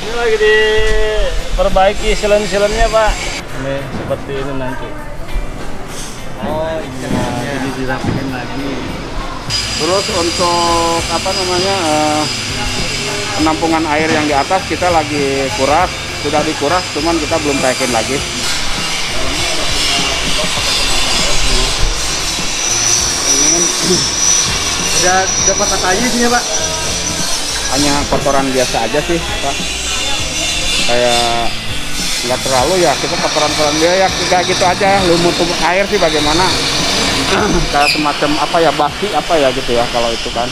Ini lagi diperbaiki silen-silennya Pak. Ini seperti ini nanti. Oh iya. Nah, jadi dirapiin lagi. Terus untuk apa namanya penampungan air yang di atas kita lagi kuras, sudah dikuras, cuman kita belum taikin lagi. Udah dapat katanya sih ya Pak? Hanya kotoran biasa aja sih Pak. Kayak nggak terlalu ya, kita kotoran-kotoran dia ya kayak gitu aja. Lumut air sih bagaimana? Kayak semacam apa ya, basi apa ya gitu ya kalau itu kan.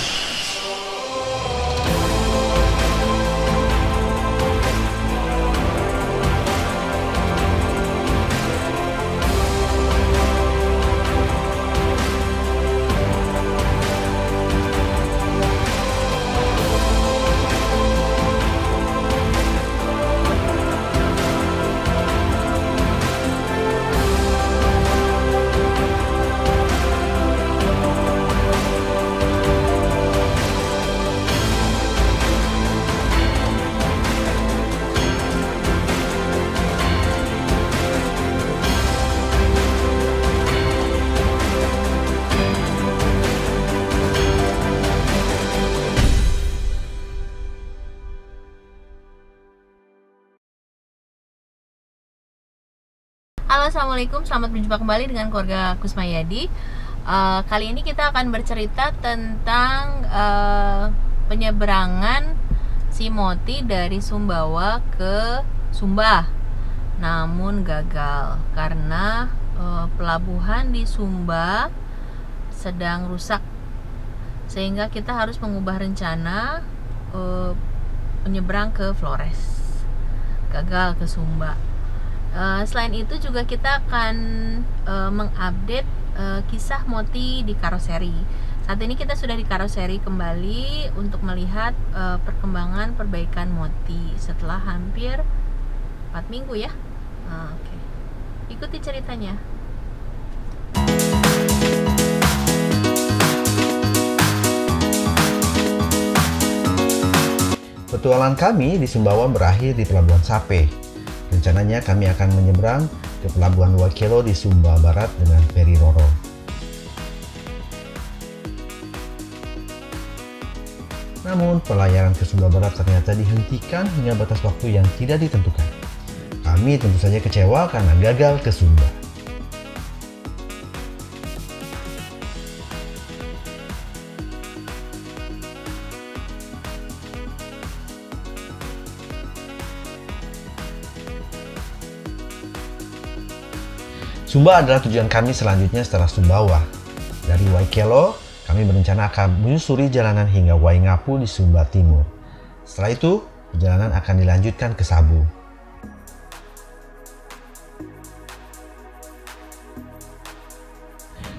Halo, assalamualaikum, selamat berjumpa kembali dengan keluarga Kusmayadi. Kali ini kita akan bercerita tentang penyeberangan si Moti dari Sumbawa ke Sumba, namun gagal karena pelabuhan di Sumba sedang rusak, sehingga kita harus mengubah rencana menyeberang ke Flores. Gagal ke Sumba. Selain itu juga kita akan mengupdate kisah Moti di karoseri. Saat ini kita sudah di karoseri kembali untuk melihat perkembangan perbaikan Moti setelah hampir 4 minggu ya. Oke. Ikuti ceritanya. Petualangan kami di Sumbawa berakhir di Pelabuhan Sape. Rencananya kami akan menyeberang ke Pelabuhan Waikelo di Sumba Barat dengan feri Roro. Namun pelayaran ke Sumba Barat ternyata dihentikan hingga batas waktu yang tidak ditentukan. Kami tentu saja kecewa karena gagal ke Sumba. Sumba adalah tujuan kami selanjutnya setelah Sumbawa. Dari Waikelo, kami berencana akan menyusuri jalanan hingga Waingapu di Sumba Timur. Setelah itu, perjalanan akan dilanjutkan ke Sabu.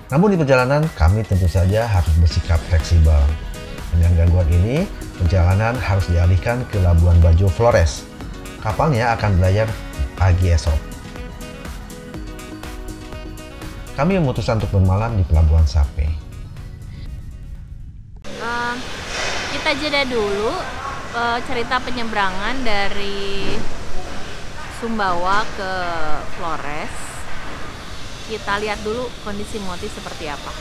Namun di perjalanan, kami tentu saja harus bersikap fleksibel. Dengan gangguan ini, perjalanan harus dialihkan ke Labuan Bajo Flores. Kapalnya akan berlayar pagi esok. Kami memutuskan untuk bermalam di Pelabuhan Sape. Kita jeda dulu cerita penyeberangan dari Sumbawa ke Flores. Kita lihat dulu kondisi Moti seperti apa.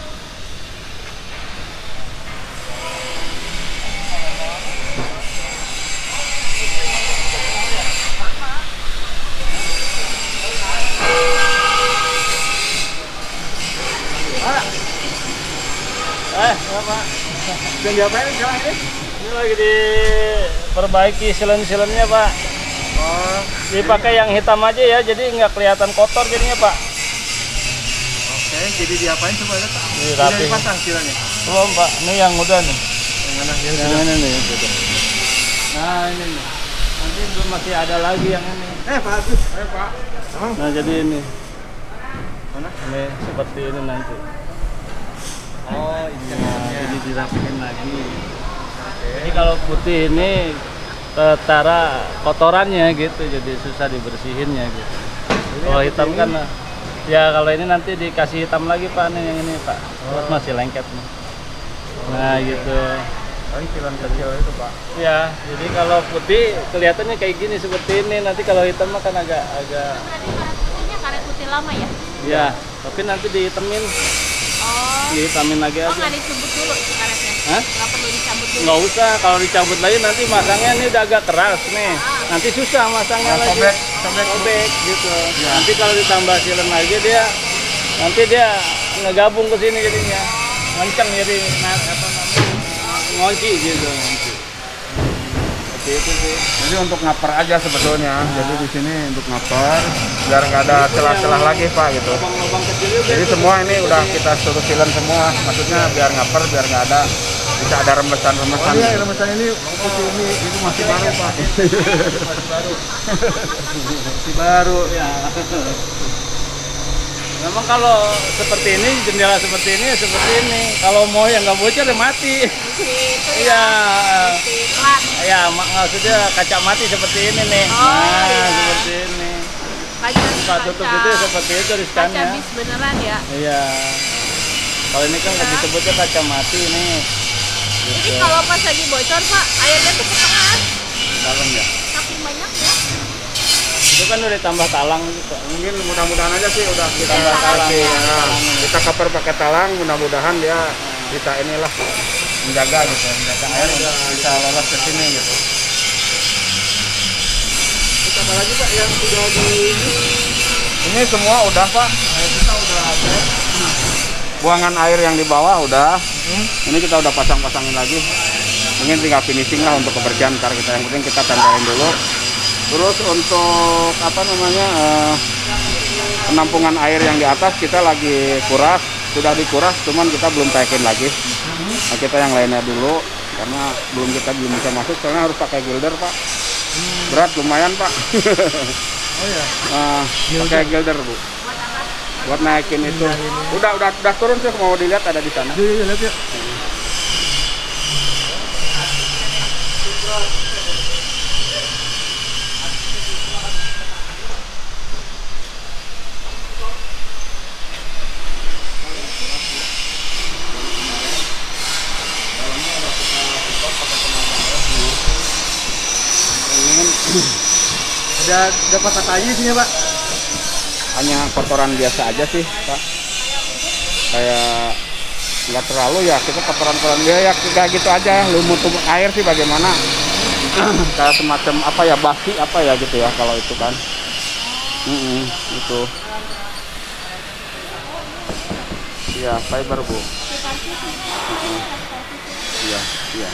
Pak. Dan diapain sekarang ini? Ini lagi diperbaiki silen-silennya Pak. Oh, Dipakai yang hitam aja ya, jadi nggak kelihatan kotor jadinya Pak. oke. Jadi diapain coba lihat Pak? Dirapiin. Sudah dipasang silanya? Belum Pak, ini yang udah nih. Yang mana? Yang ini nih. Gitu. Nah ini nih. Nanti belum masih ada lagi yang ini. Pak Agus. Pak. Nah jadi ini. Mana? Ini seperti ini nanti. Oh iya. Nah, jadi dirapiin lagi. Jadi kalau putih ini ketara kotorannya gitu, jadi susah dibersihinnya gitu. Kalau hitam kan, ya kalau ini nanti dikasih hitam lagi Pak nih yang ini Pak. Terus masih lengket nih. Nah gitu. Paling silan kecil itu Pak. Ya, jadi kalau putih kelihatannya kayak gini seperti ini. Nanti kalau hitam mah kan agak Ini karet putih lama ya? ya, tapi nanti dihitamin, Oh. dihitamin lagi Oh, aja. nggak dicabut dulu karetnya? Hah? Nggak perlu dicabut dulu? Nggak usah, kalau dicabut lagi nanti masangnya ini udah agak keras nih. Nanti susah masangnya lagi. Sobek gitu. Nanti kalau ditambah silen lagi nanti dia ngegabung ke sini jadinya. Ngenceng jadi ngunci gitu. Seperti itu sih. Jadi untuk ngaper aja sebetulnya. Jadi di sini untuk ngaper biar nggak ada celah-celah lagi Pak gitu. Lubang-lubang kecil juga. Jadi semua ini udah kita suruh silen semua. Maksudnya biar ngaper, biar nggak ada bisa ada rembesan-rembesan. Oh iya, rembesan ini putih ini itu masih baru Pak. Masih baru. Ya. Memang kalau seperti ini, jendela seperti ini, seperti ini. Kalau mau yang nggak bocor ya mati. Itu Iya. Pelan. Ya, maksudnya kaca mati seperti ini nih. Oh, Nah, iya. seperti ini. Buka tutup itu seperti itu Kaca riskannya. bis beneran ya? Iya. Kalau ini kan nggak disebutnya kaca mati nih. Jadi Gitu. kalau pas lagi bocor Pak, airnya tuh ke tengah. Dalam ya. Saking banyak ya. Itu kan udah ditambah talang gitu. Mungkin mudah-mudahan aja sih udah kita Tambah talang. kasih. Nah, kita cover pakai talang, mudah-mudahan dia bisa inilah menjaga gitu, menjaga air bisa lolos ke sini gitu. Terus apa lagi Pak yang sudah di Ini semua udah Pak. kita udah ada. Buangan air yang di bawah udah. Ini kita udah pasang-pasangin lagi. Mungkin tinggal finishing lah untuk kebersihan ntar kita. Yang penting kita tempelin dulu. Terus untuk apa namanya penampungan air yang di atas kita lagi kuras, sudah dikuras, cuman kita belum taikin lagi. Nah, kita yang lainnya dulu karena belum bisa masuk, soalnya harus pakai gilder Pak. Berat lumayan Pak. Oh ya. Pakai gilder Bu. Buat naikin itu. Udah turun sih, mau dilihat ada di sana. Iya, lihat ya. Ada dapat katanya sih ya Pak. Hanya kotoran biasa aja sih Pak, kayak nggak terlalu ya, kita kotoran dia ya kayak gitu aja, lumut air sih bagaimana. Kayak semacam apa ya, basi apa ya gitu ya kalau itu kan. Itu iya fiber Bu. Iya.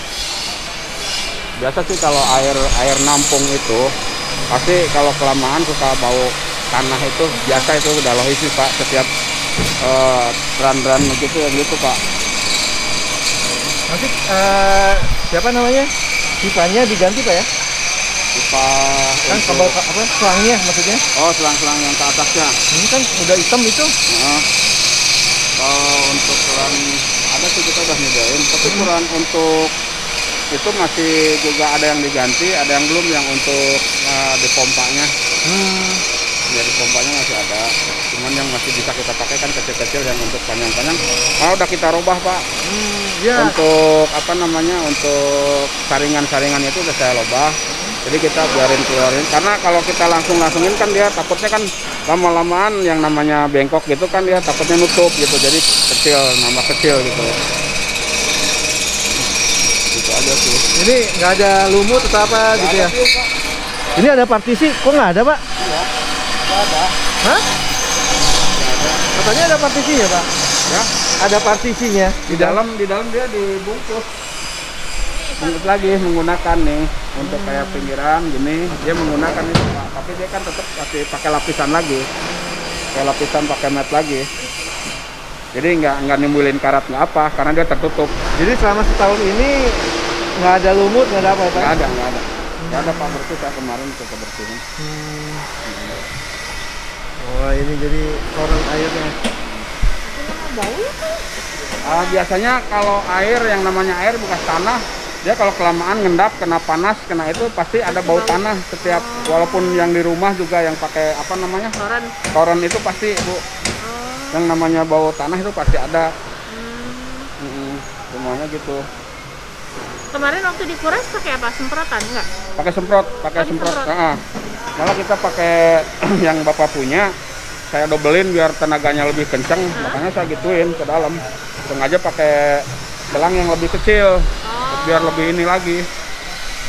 Biasa sih kalau air nampung itu pasti kalau kelamaan suka bau tanah, itu biasa, itu udah logis sih Pak, setiap dran-dran begitu ya gitu Pak. Nanti siapa namanya? Pipanya diganti Pak ya? Pipa Kan kabel apa selangnya maksudnya? oh selang-selang yang ke atasnya. Ini kan udah hitam itu. Kalau untuk keran ada sih kita udah nyediain, tapi keran untuk itu masih juga ada yang diganti, ada yang belum, yang untuk di pompanya. Ya di pompanya masih ada, cuman yang masih bisa kita pakai kan kecil-kecil, yang untuk panjang-panjang udah kita rubah Pak. Ya. Untuk apa namanya, untuk saringan-saringan itu udah saya rubah, jadi kita biarin keluarin, karena kalau kita langsungin kan dia takutnya kan lama-lamaan yang namanya bengkok gitu kan, dia takutnya nutup gitu, jadi kecil, nambah kecil gitu. Gitu aja sih. Ini nggak ada lumut atau apa gitu ya? Ini ada partisi, kok nggak ada Pak? Ada. Hah? Katanya ada partisinya Pak? Ya, Ada partisinya di dalam dia dibungkus lagi menggunakan nih untuk kayak pinggiran gini, dia menggunakan itu Pak, tapi dia kan tetap masih pakai lapisan lagi, pakai mat lagi, jadi nggak nimbulin karat nggak apa, karena dia tertutup. Jadi selama setahun ini nggak ada lumut, nggak ada apa ya Pak? Nggak ada Pak, bersih saya kemarin ke kebersihan. Oh ini jadi koran airnya. Biasanya kalau air yang namanya air bekas tanah, dia kalau kelamaan ngendap, kena panas, kena itu pasti ada bau tanah. Setiap walaupun yang di rumah juga yang pakai apa namanya koran itu pasti Bu, yang namanya bau tanah itu pasti ada. Semuanya gitu. Kemarin waktu dikuras pakai apa? Semprotan enggak? Pakai semprot, Oh, disemprot. Malah kita pakai yang Bapak punya, saya dobelin biar tenaganya lebih kencang, makanya saya gituin ke dalam. Sengaja pakai selang yang lebih kecil, biar lebih ini lagi.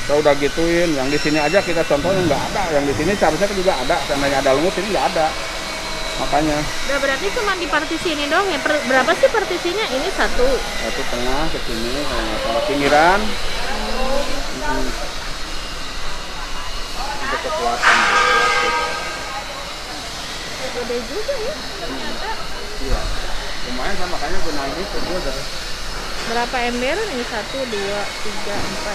Saya udah gituin, yang di sini aja kita contohnya nggak ada, yang di sini seharusnya juga ada, seandainya ada lumut ini nggak ada. Makanya. Udah berarti cuma di partisi ini dong ya? Berapa sih partisinya? Ini satu. Satu tengah ke sini, sama pinggiran. Untuk kekuatan. Gede juga ya ternyata. Iya. Lumayan kan makanya benang ini kedua dari Berapa emberan ini? 1, 2, 3, 4,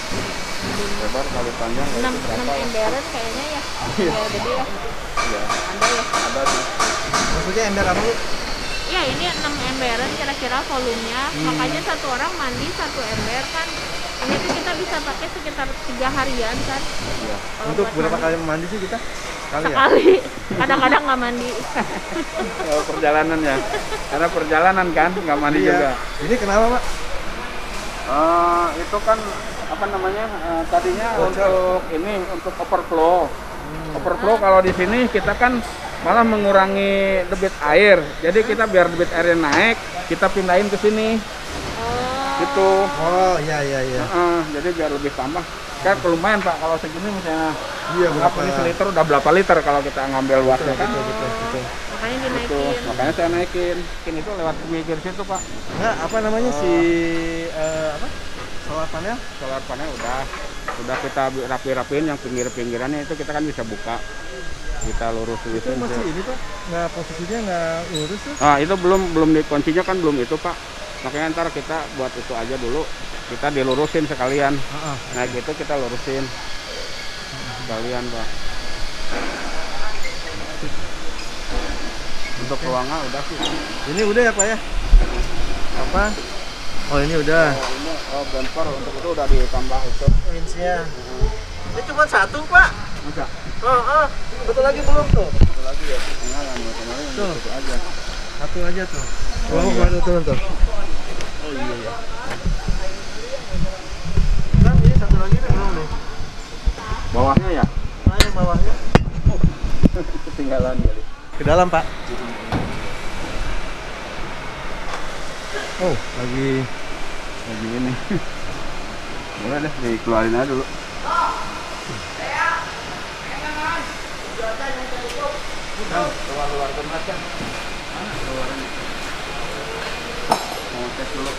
5, lebar kali panjang. 6 emberan kayaknya ya. Iya. Ya gede ya. Iya. Ada ya. Ada sih. Maksudnya ember apa Bu? Ya ini 6 emberan kira-kira volumenya. Makanya satu orang mandi 1 ember kan. Ini tuh kita bisa pakai sekitar 3 harian kan. Iya. Kalau Untuk buat berapa mandi. kali mandi sih kita? Sekali ya? Sekali. Kadang-kadang nggak mandi. Kalau perjalanan ya. Karena perjalanan kan nggak mandi juga. Ini kenapa Pak? Itu kan apa namanya? Tadinya untuk ini untuk overflow. Overflow kalau di sini kita kan malah mengurangi debit air. Jadi kita biar debit airnya naik, kita pindahin ke sini. Gitu. Oh iya iya iya. Jadi biar lebih tambah. Kan lumayan Pak kalau segini misalnya. Iya Berapa ini seliter udah berapa liter kalau kita ngambil luasnya kan? Betul. Makanya Gitu. dinaikin. Makanya saya naikin. Mungkin itu lewat pinggir situ Pak. Enggak, apa namanya si apa? Solar panel? Solar panel udah kita rapi-rapiin yang pinggir-pinggirannya itu kita kan bisa buka. Kita Itu lurus-lurusin. masih ini Pak? Nggak posisinya nggak lurus tuh? Nah, itu belum dikuncinya kan belum itu Pak. Makanya ntar kita buat itu aja dulu. Kita dilurusin sekalian. Nah, gitu kita lurusin. Sekalian Pak. Untuk ruangan udah sih. Ini udah ya Pak ya? Apa? Oh ini udah. Ini bumper untuk itu udah ditambah itu. Winch-nya. Ini cuma satu Pak. Masa? Betul lagi belum tuh? Satu lagi ya. Kemarin Tuh. itu aja. Satu aja tuh. Oh, baru turun tuh. Oh iya ya. Kan ini satu lagi nih belum nih. Bawahnya ya? Nah, yang bawahnya. Ketinggalan kali. Ke dalam Pak. Oh, lagi ini. Boleh deh dikeluarin aja dulu. Keluar tempat kan? Keluarin. Mau tes dulu.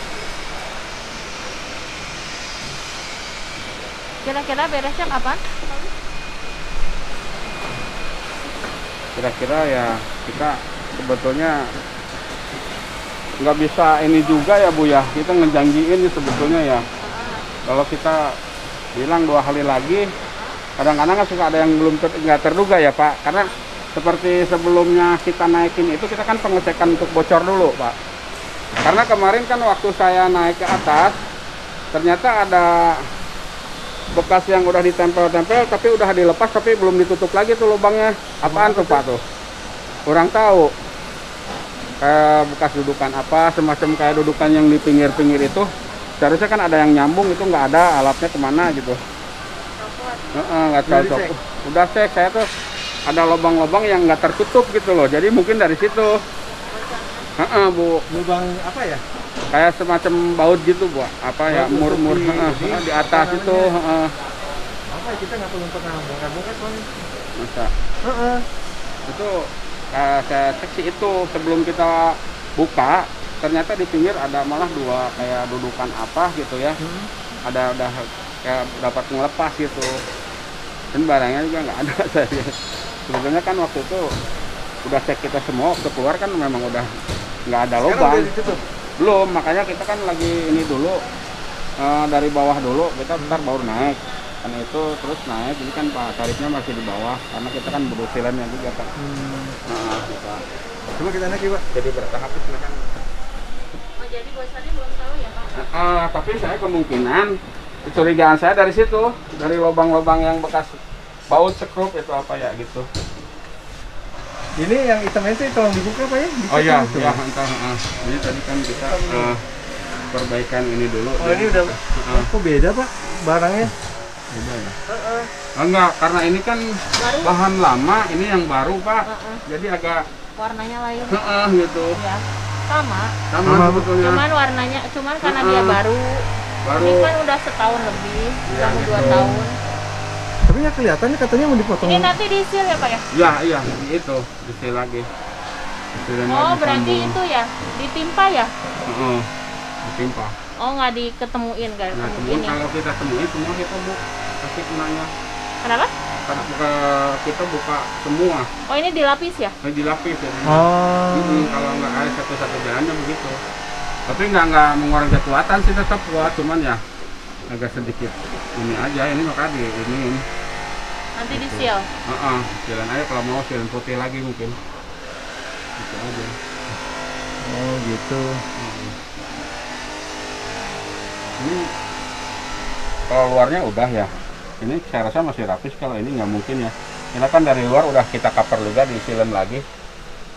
Kira-kira beresnya kapan? Kira-kira ya kita sebetulnya nggak bisa ini juga ya Bu ya, kita ngejanjiin sebetulnya ya. Kalau kita bilang 2 hari lagi, kadang-kadang kan suka ada yang belum nggak terduga ya Pak, karena seperti sebelumnya kita naikin itu kita kan pengecekan untuk bocor dulu Pak. Karena kemarin kan waktu saya naik ke atas, ternyata ada bekas yang udah ditempel-tempel tapi udah dilepas tapi belum ditutup lagi tuh lubangnya. Apaan tuh Pak tuh? Kurang tahu. Kayak bekas dudukan apa, semacam kayak dudukan yang di pinggir-pinggir itu. Seharusnya kan ada yang nyambung, itu nggak ada, alatnya kemana gitu. Nggak cocok. Udah cek, saya tuh ada lubang-lubang yang nggak tertutup gitu loh. Jadi mungkin dari situ. Bu. lubang apa ya? Kayak semacam baut gitu Bu. Apa ya, mur-mur di atas itu. Apa ya, kita nggak pernah bongkar-bongkar soalnya. Masa? Itu saya cek sih itu sebelum kita buka, ternyata di pinggir ada malah 2 kayak dudukan apa gitu ya. Ada udah kayak dapat ngelepas gitu. Dan barangnya juga nggak ada saya. Sebetulnya kan waktu itu udah cek kita semua, waktu keluar kan memang udah nggak ada lubang. Belum, makanya kita kan lagi ini dulu dari bawah dulu, kita bentar baru naik. Karena itu terus naik, jadi kan Pak tarifnya masih di bawah karena kita kan berusilannya juga Pak. Kita. Coba kita naik Pak. Jadi bertahap silakan. Oh, jadi bocornya belum tahu ya Pak? Tapi saya kemungkinan kecurigaan saya dari situ, dari lubang-lubang yang bekas baut sekrup itu apa ya gitu. Ini yang hitam itu tolong dibuka Pak ya? Oh iya, ya entah. Ini tadi kan kita perbaikan ini dulu. Oh ini udah, kok beda Pak barangnya? Beda ya? Enggak, karena ini kan Baru. bahan lama, ini yang baru Pak. Jadi agak Warnanya lain. gitu. Ya. Sama. Sama sebetulnya. Cuman warnanya, cuman karena dia baru. Ini kan udah setahun lebih, Ya, udah gitu. 2 tahun. Tapi ya kelihatannya katanya mau dipotong. Ini nanti disil ya Pak ya? Iya, itu disil lagi. Disilin Oh lagi, berarti sambung. itu ya, ditimpa ya? Ditimpa. Oh nggak diketemuin kayak Nah, ketemu semua ini. kalau kita temuin semua kita kasih kenanya. Kenapa? Karena kita buka semua, Oh ini dilapis ya? dilapis ya. Oh. Kalau nggak ada satu-satu jalannya begitu. Tapi nggak mengurangi kekuatan sih, tetap kuat, cuman ya agak sedikit ini aja, ini maka ini. Nanti disil. Silan aja kalau mau silan putih lagi mungkin. Gitu aja. Oh gitu. Ini kalau luarnya udah ya. Ini saya rasa masih rapis, kalau ini nggak mungkin ya. Ini kan dari luar udah kita cover juga, disilin lagi.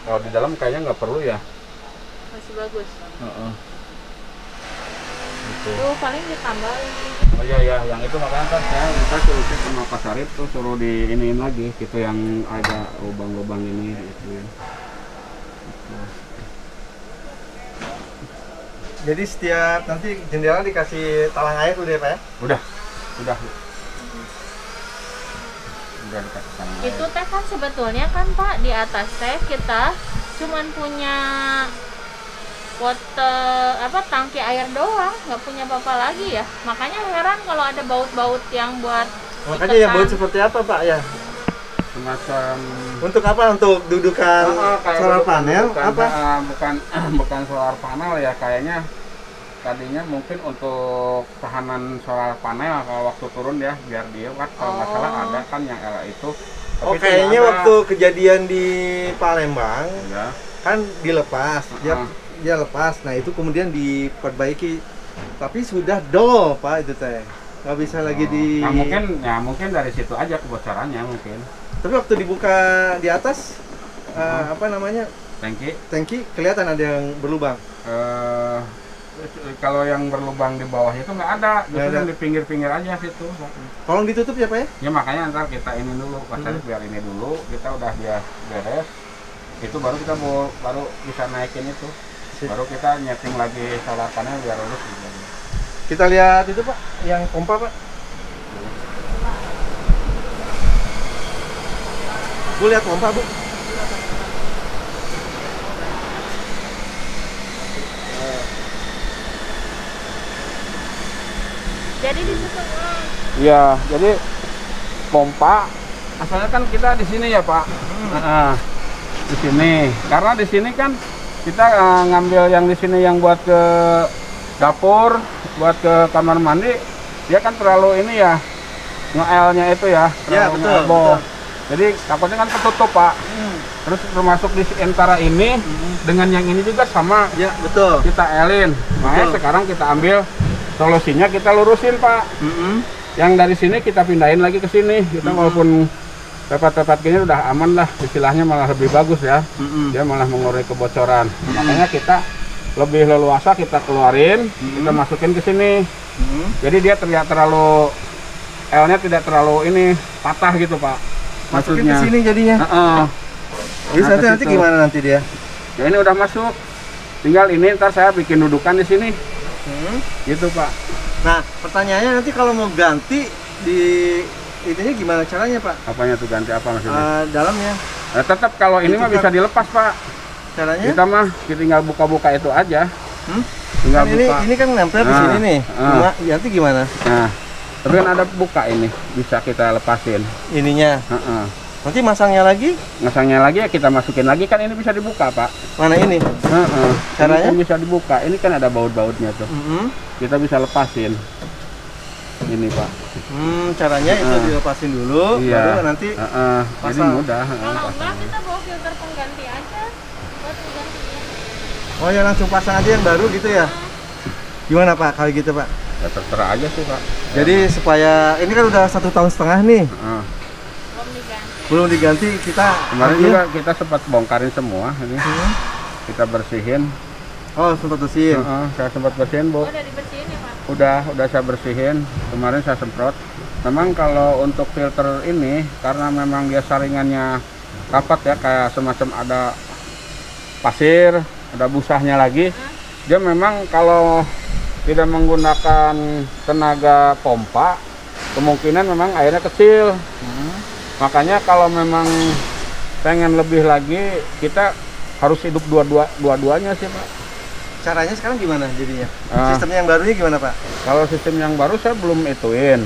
Kalau di dalam kayaknya nggak perlu ya. Masih bagus. Gitu. Tuh paling ditambah. Oh iya, yang itu makanya kan kita suruh cek sama Pak Sarip tuh, suruh diiniin lagi gitu, yang ada lubang-lubang ini diituin. Gitu. Jadi setiap nanti jendela dikasih talang air udah ya Pak ya? Udah. Udah dikasih tanah air. Itu teh kan sebetulnya kan Pak di atas teh kita cuman punya tangki air doang, nggak punya apa-apa lagi ya. Makanya heran kalau ada baut-baut yang buat Makanya ya baut seperti apa Pak ya? Semacam Untuk apa? Untuk dudukan kayak solar bukan- panel bukan, apa? bukan solar panel ya, kayaknya tadinya mungkin untuk tahanan solar panel kalau waktu turun ya, biar dia kan kalau nggak salah ada kan yang LA itu. Tapi Oh itu kayaknya nggak ada. waktu kejadian di Palembang Ya. kan dilepas, Uh-uh. dia lepas. Nah itu kemudian diperbaiki, tapi sudah dol Pak itu teh, nggak bisa lagi di. Nah, mungkin dari situ aja kebocorannya mungkin. Tapi waktu dibuka di atas apa namanya Tangki kelihatan ada yang berlubang. kalau yang berlubang di bawah itu nggak ada, Nggak justru ada. yang di pinggir-pinggir aja situ. Tolong ditutup ya Pak ya. Ya makanya ntar kita ini dulu, pasang biar ini dulu, kita udah dia beres, itu baru kita baru bisa naikin itu, baru kita nyeting lagi solar panel biar lurus gitu. Kita lihat itu Pak, yang pompa Pak. Bu lihat pompa Bu. jadi disusun ulang. Iya, jadi pompa asalnya kan kita di sini ya Pak. Di sini, karena di sini kan kita ngambil yang di sini yang buat ke dapur, buat ke kamar mandi, dia kan terlalu ini ya, nge-L-nya itu ya, Ya, terlalu betul, nge-elbow. betul. Jadi takutnya kan ketutup Pak. Terus termasuk di antara ini dengan yang ini juga sama, Ya betul. kita L-in. Makanya Betul. sekarang kita ambil solusinya, kita lurusin Pak. Yang dari sini kita pindahin lagi ke sini. Kita walaupun tempat-tempat gini udah aman lah, istilahnya malah lebih bagus ya. Dia malah mengurangi kebocoran. Makanya kita lebih leluasa, kita keluarin, kita masukin ke sini. Jadi dia tidak terlalu L-nya tidak terlalu ini patah gitu Pak. Masukin ke sini jadinya. Jadi Nah, ke nanti situ. gimana nanti dia? Ya ini udah masuk. Tinggal ini ntar saya bikin dudukan di sini. Gitu Pak. Nah, pertanyaannya nanti kalau mau ganti di itunya gimana caranya Pak? Apanya tuh, ganti apa maksudnya? Dalamnya Nah, tetap kalau ini mah bisa dilepas Pak. caranya? Kita mah tinggal buka-buka itu aja. Tinggal Kan buka. ini kan nempel di Nah, sini nih. Nanti gimana? Nah, tapi kan ada buka ini, bisa kita lepasin. Ininya. Nanti masangnya lagi Masangnya lagi ya kita masukin lagi, kan ini bisa dibuka Pak. mana ini? Ini Caranya? kan bisa dibuka. Ini kan ada baut-bautnya tuh. Kita bisa lepasin. Ini Pak. Caranya itu dilepasin dulu, baru nanti Jadi pasang. mudah. Kalau enggak kita bawa filter pengganti aja buat penggantinya. Oh ya langsung pasang aja yang baru gitu ya? Gimana Pak kalau gitu Pak? Ya terserah aja sih Pak. Jadi supaya ini kan udah 1,5 tahun nih, Belum diganti. belum diganti kita Kemarin ambil. juga kita sempat bongkarin semua ini. Kita bersihin. Oh, sempat bersihin. Saya sempat bersihin, Bu. Udah dibersihin ya Pak? Udah saya bersihin. Kemarin saya semprot. Memang kalau untuk filter ini, karena memang dia saringannya rapat ya, kayak semacam ada pasir, ada busahnya lagi. Dia memang kalau tidak menggunakan tenaga pompa, kemungkinan memang airnya kecil. Makanya kalau memang pengen lebih lagi, kita harus hidup dua-duanya sih, Pak. Caranya sekarang gimana jadinya? Sistem yang barunya gimana, Pak? Kalau sistem yang baru saya belum ituin.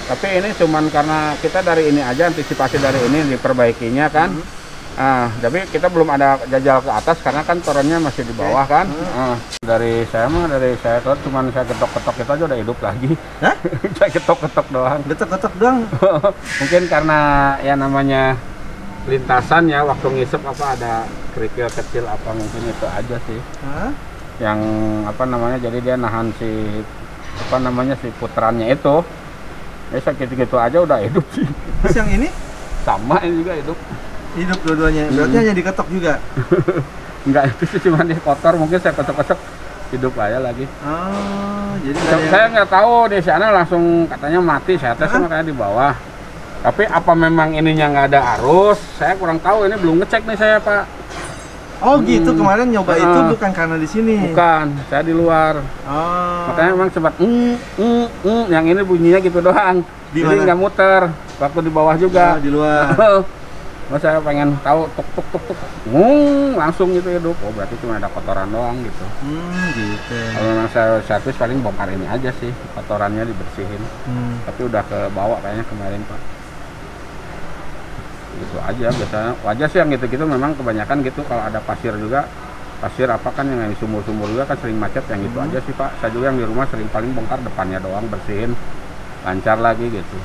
Tapi ini cuman karena kita dari ini aja, antisipasi dari ini diperbaikinya kan. Tapi kita belum ada jajal ke atas karena kan torennya masih di bawah kan. Dari saya cuman saya ketok-ketok itu aja udah hidup lagi. Hah? Saya ketok-ketok doang. Ketok-ketok doang? Mungkin karena ya namanya lintasan ya, waktu ngisep apa ada kerikil kecil apa, mungkin itu aja sih. Yang apa namanya, jadi dia nahan si apa namanya si putarannya itu. Ya gitu aja udah hidup sih. Terus yang ini? Sama ini juga hidup. Hidup dua-duanya. Berarti hanya diketok juga? Enggak, itu sih cuma dia kotor, mungkin saya ketok-ketok hidup aja lagi. Jadi saya nggak tahu di sana langsung katanya mati, saya tes makanya di bawah. Tapi apa memang ininya nggak ada arus? Saya kurang tahu, ini belum ngecek nih saya, Pak. Oh gitu, kemarin nyoba itu bukan karena di sini? Bukan, saya di luar. Makanya memang sempat yang ini bunyinya gitu doang. Jadi nggak muter, waktu di bawah juga. Di luar. Mas saya pengen tahu tuk, langsung gitu hidup. Oh berarti cuma ada kotoran doang gitu. Gitu. Kalau memang saya servis paling bongkar ini aja sih, kotorannya dibersihin. Tapi udah ke bawah kayaknya kemarin, Pak. Gitu aja biasanya. Wajar sih yang gitu-gitu memang kebanyakan gitu. Kalau ada pasir juga, pasir apa kan yang di sumur-sumur juga kan sering macet, yang gitu aja sih, Pak. Saya juga yang di rumah sering paling bongkar depannya doang, bersihin, lancar lagi gitu.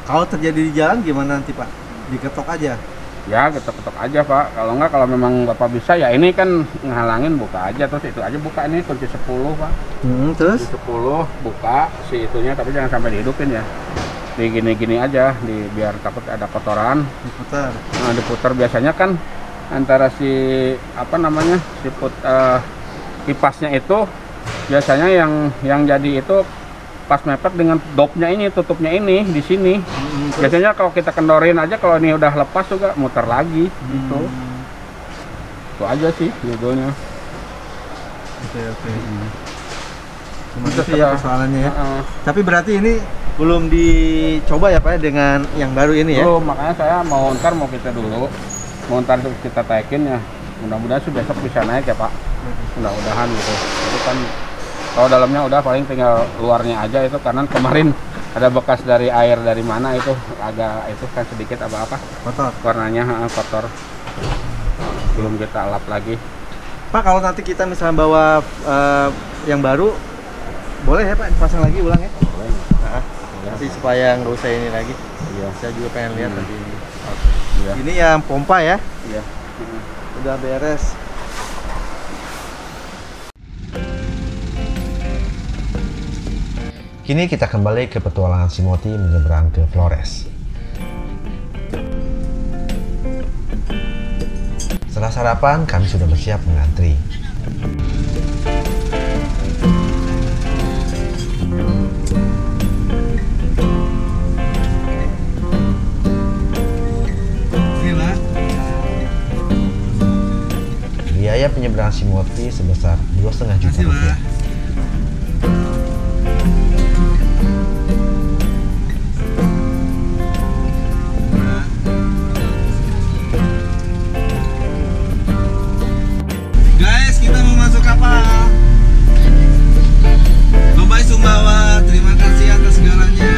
Kalau terjadi di jalan gimana nanti, Pak? Diketok aja? Ya ketok-ketok aja, Pak. Kalau enggak, kalau memang Bapak bisa ya ini kan ngehalangin, buka aja terus itu aja buka, ini kunci 10, Pak. Terus? Kunci 10 buka si itunya, tapi jangan sampai dihidupin ya. Di gini-gini aja, biar takut ada kotoran. Diputar. Nah, diputar biasanya kan antara si apa namanya si kipasnya itu biasanya yang jadi itu pas mepet dengan dopnya ini, tutupnya ini di sini. Biasanya kalau kita kendorin aja, kalau ini udah lepas juga muter lagi gitu. Itu aja sih judulnya. Oke. Cuma itu ya persoalannya ya. Tapi berarti ini belum dicoba ya, Pak, dengan yang baru ini ya? Belum, makanya saya mau kita dulu. Mau kita taikin ya. Mudah-mudahan sih besok bisa naik ya, Pak. Mudah-mudahan gitu. Jadi kan kalau dalamnya udah paling tinggal luarnya aja itu, karena kemarin ada bekas dari air dari mana itu agak itu kan sedikit apa kotor. Warnanya kotor. Belum kita lap lagi. Pak, kalau nanti kita misalnya bawa yang baru, boleh ya, Pak, pasang lagi ulang ya? Boleh. Nanti supaya nggak usah ini lagi. Iya. Saya juga pengen lihat nanti ini. Iya. Ini yang pompa ya? Iya. Udah beres. Kini kita kembali ke petualangan si Moti menyeberang ke Flores. Setelah sarapan, kami sudah bersiap mengantri. Biaya penyeberangan si Moti sebesar 2,5 juta rupiah. Guys, kita mau masuk kapal. Bye-bye Sumbawa, terima kasih atas segalanya.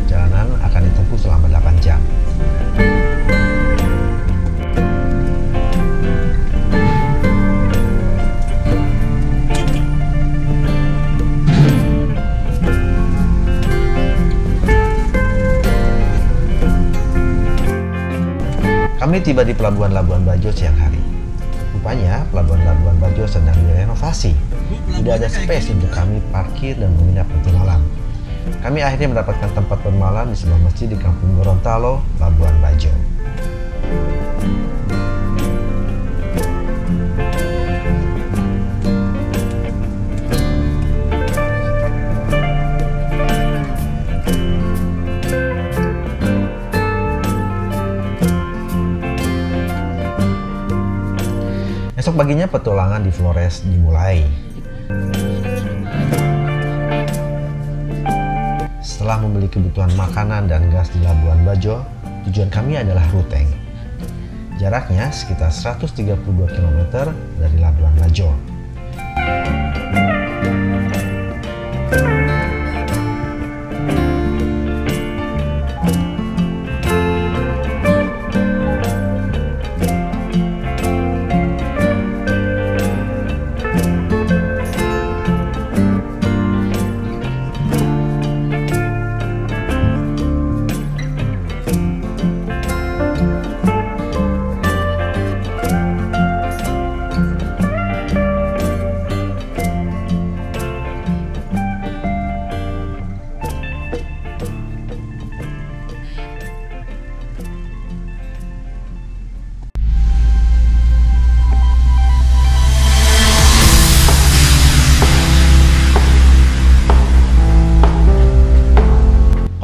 Jalanan akan ditempuh selama 8 jam. Kami tiba di pelabuhan Labuan Bajo siang hari. Rupanya Pelabuhan Bajo sedang direnovasi. Tidak ada space untuk kami parkir dan menginap nanti malam. Kami akhirnya mendapatkan tempat bermalam di sebuah masjid di Kampung Gorontalo, Labuan Bajo. Esok paginya petualangan di Flores dimulai. Setelah membeli kebutuhan makanan dan gas di Labuan Bajo, tujuan kami adalah Ruteng. Jaraknya sekitar 132 km dari Labuan Bajo.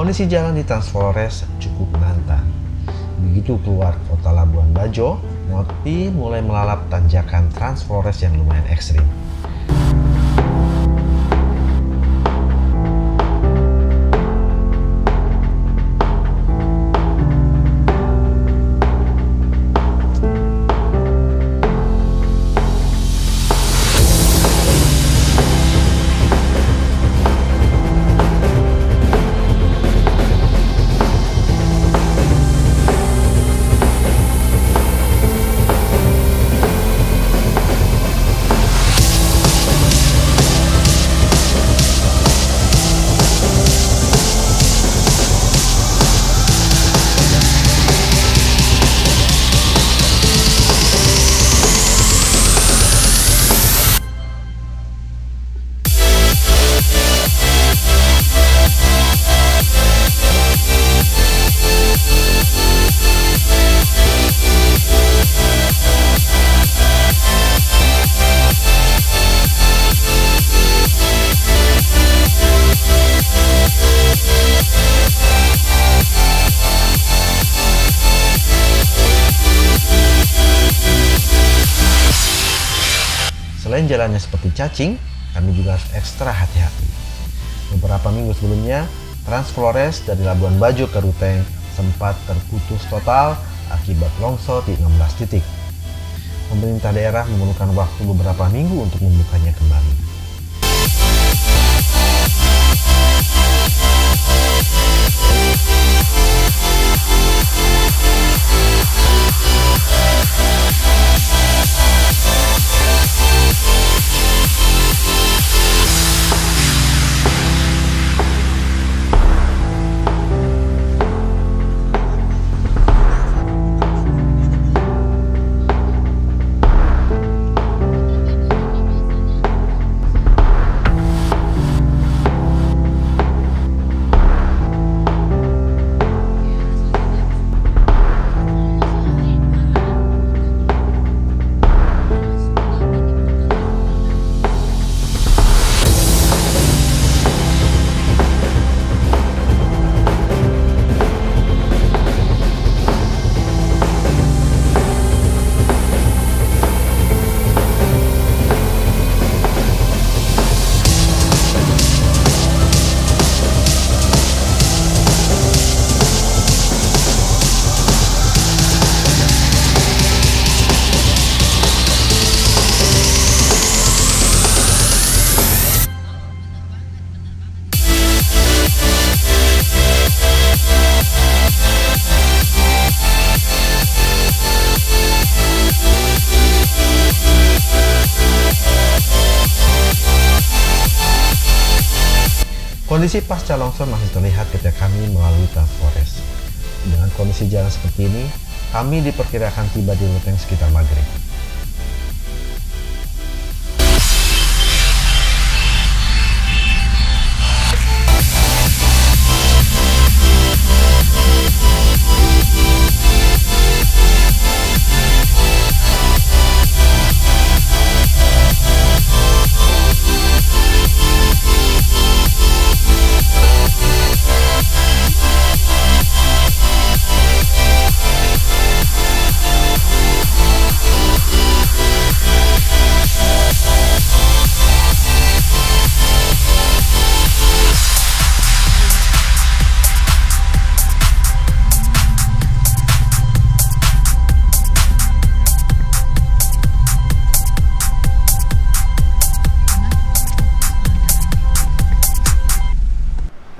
Kondisi jalan di Trans Flores cukup menantang. Begitu keluar kota Labuan Bajo, Moti mulai melalap tanjakan Trans Flores yang lumayan ekstrim. Selain jalannya seperti cacing, kami juga harus ekstra hati-hati. Beberapa minggu sebelumnya, Trans Flores dari Labuan Bajo ke Ruteng sempat terputus total akibat longsor di 16 titik. Pemerintah daerah memerlukan waktu beberapa minggu untuk membukanya kembali. Kondisi pasca longsor masih terlihat ketika kami melalui Trans Flores. Dengan kondisi jalan seperti ini, kami diperkirakan tiba di Ruteng sekitar maghrib.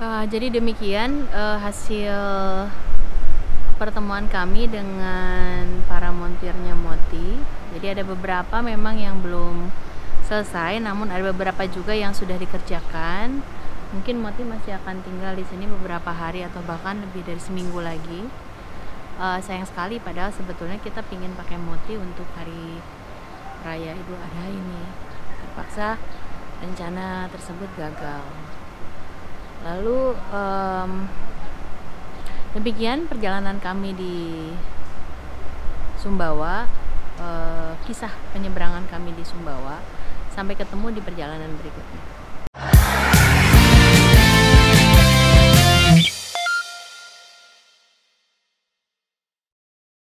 Jadi demikian hasil pertemuan kami dengan para montirnya Moti. Jadi ada beberapa memang yang belum selesai, namun ada beberapa juga yang sudah dikerjakan. Mungkin Moti masih akan tinggal di sini beberapa hari atau bahkan lebih dari seminggu lagi. Sayang sekali, padahal sebetulnya kita pingin pakai Moti untuk hari raya Idul Adha ini. Terpaksa rencana tersebut gagal. Lalu demikian perjalanan kami di Sumbawa, kisah penyeberangan kami di Sumbawa. Sampai ketemu di perjalanan berikutnya.